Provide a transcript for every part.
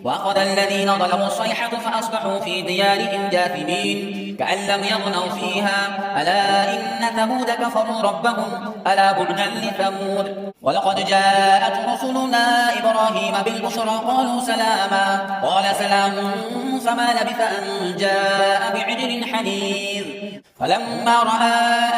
وأخذ الذين ظلموا الصيحة فأصبحوا في ديارهم جاثمين كأن لم يغنوا فيها ألا إن ثمود كفروا ربهم ألا بعدا لثمود. ولقد جاءت رسلنا إبراهيم بالبشرى قالوا سلاما قال سلام فما لبث أن جاء بعجل حنيذ فلما رأى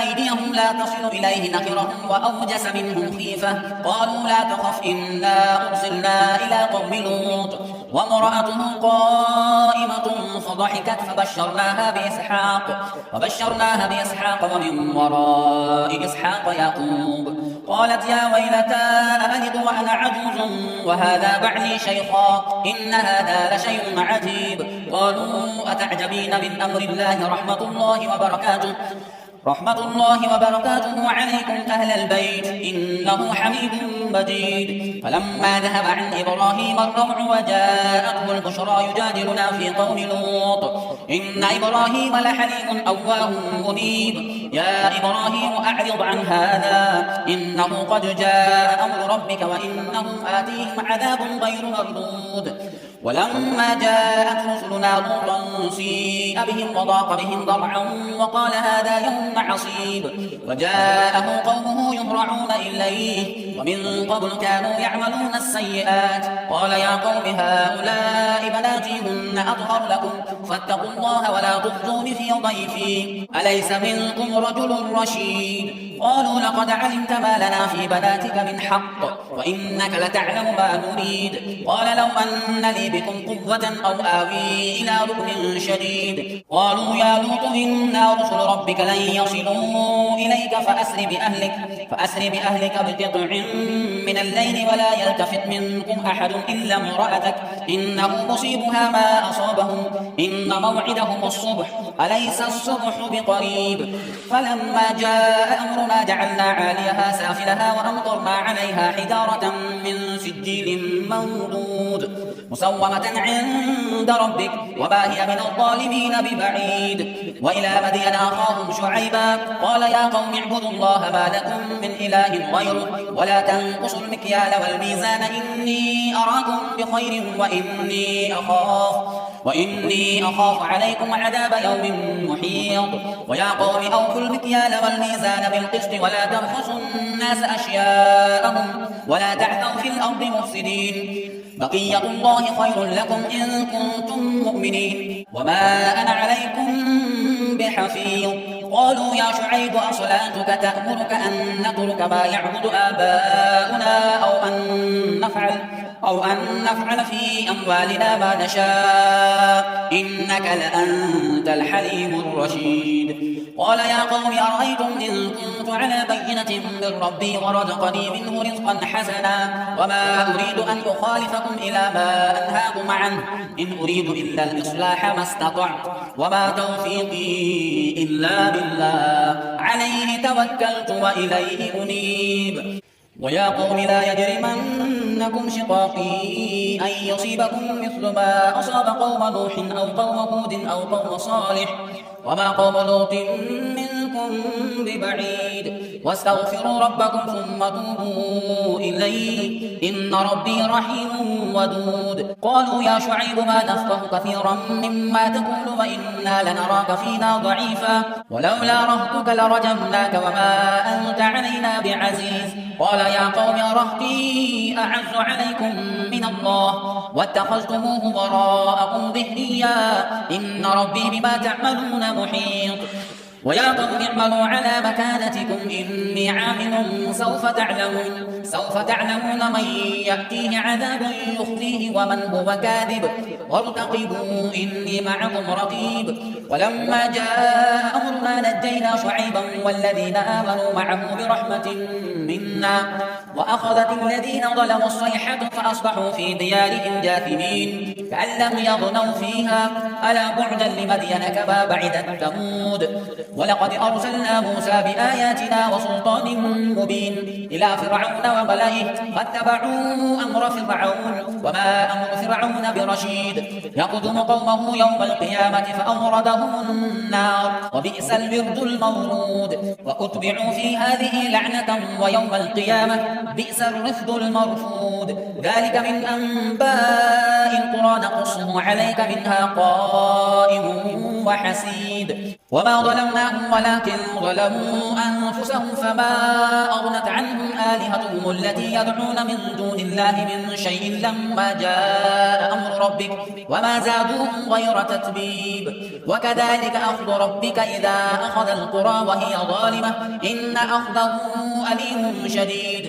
أيديهم لا تصل إليه نكرهم وأوجس منهم خيفة قالوا لا تخف إنا أرسلنا إلى قوم لوط وامرأته قائمة فضحكت فبشرناها بإسحاق ومن وراء إسحاق يعقوب قالت يا ويلتى أألد وأنا عجوز وهذا بعلي شيخا إن هذا لشيء عجيب. قالوا أتعجبين من أمر الله رحمة الله وبركاته عليكم أهل البيت إنه حميد مجيد. فلما ذهب عن إبراهيم الروع وجاءته البشرى يجادلنا في قوم لوط إن إبراهيم لحليم أواه منيب يا إبراهيم أعرض عن هذا إنه قد جاء أمر ربك وإنهم آتيهم عذاب غير مردود. ولما جاءت رسلنا لوطا سيء بهم وضاق بهم ضرعا وقال هذا يوم عصيب وجاءه قومه يهرعون إليه ومن قبل كانوا يعملون السيئات قال يا قوم هؤلاء بناتي هن أطهر لكم فاتقوا الله ولا تخزون في ضيفي أليس منكم رجل رشيد. قالوا لقد علمت ما لنا في بناتك من حق وإنك لتعلم ما نريد. قال لو أن لي بكم قوة أو آوي إلى ركن شديد. قالوا يا لوط إنا رسل ربك لن يصلوا إليك فأسر بأهلك بقطع من الليل ولا يلتفت منكم أحد إلا امرأتك إنه مصيبها ما أصابهم إن موعدهم الصبح أليس الصبح بقريب. فلما جاء أمرنا جعلنا عاليها سافلها وأمطرنا عليها حجارة من سجيل منضود مسومة عند ربك وما هي من الظالمين ببعيد. وإلى مدين أخاهم شعيبا قال يا قوم اعبدوا الله ما لكم من إله غيره ولا تنقصوا المكيال والميزان إني أراكم بخير وإني أخاف عليكم عذاب يوم محيط. ويا قوم أوفوا المكيال والميزان بالقسط ولا تبخسوا الناس أشياءهم ولا تعثوا في الأرض مفسدين بقية الله خير لكم إن كنتم مؤمنين وما أنا عليكم بحفيظ. قالوا يا شعيب أصلاتك تأمرك أن نترك ما يعبد آباؤنا أو أن نفعل في أموالنا ما نشاء إنك لأنت الحليم الرشيد. قال يا قوم أرأيتم إن كنت على بينة من ربي ورزقني منه رزقا حسنا وما أريد أن أخالفكم إلى ما أنهاكم عنه إن أريد إلا الإصلاح ما استطعت وما توفيقي إلا بالله عليه توكلت وإليه أنيب. ويا قوم لا يجرمنكم شقاقي أن يصيبكم مثل ما أصاب قوم نوح أو قوم هود أو قوم صالح وما قوم لوط منكم ببعيد. واستغفروا ربكم ثم توبوا إليه إن ربي رحيم ودود. قالوا يا شعيب ما نفقه كثيرا مما تقول وإنا لنراك فينا ضعيفا ولولا رهتك لرجمناك وما أنت علينا بعزيز. قال يا قوم رهتي أعز عليكم من الله واتخذتموه وراءكم ظهريا إن ربي بما تعملون محيط. ويا قوم اعملوا على مكانتكم إني عامل سوف تعلمون من يأتيه عذاب يخزيه ومن هو كاذب وارتقبوا إني معكم رقيب. ولما جاء أمرنا نجينا شعيبا والذين آمنوا معه برحمة منا وأخذت الذين ظلموا الصيحة فأصبحوا في ديارهم جاثمين كأن لم يغنوا فيها ألا بعدا لمدين كما بعدت ثمود. ولقد أرسلنا موسى بآياتنا وسلطان مبين إلى فرعون وملئه فاتبعوا أمر فرعون وما أمر فرعون برشيد يقدم قومه يوم القيامة فأوردهم النار وبئس الورد المورود. وأتبعوا في هذه لعنة ويوم القيامة بئس الرفد المرفود. ذلك من أنباء القرى نقصه عليك منها قائم وحسيد وما ظلمناهم ولكن ظلموا أنفسهم فما أغنت عنهم آلهتهم التي يدعون من دون الله من شيء لما جاء أمر ربك وما زادوهم غير تتبيب وكذلك أخذ ربك إذا أخذ القرى وهي ظالمة إن أخذه أليم شديد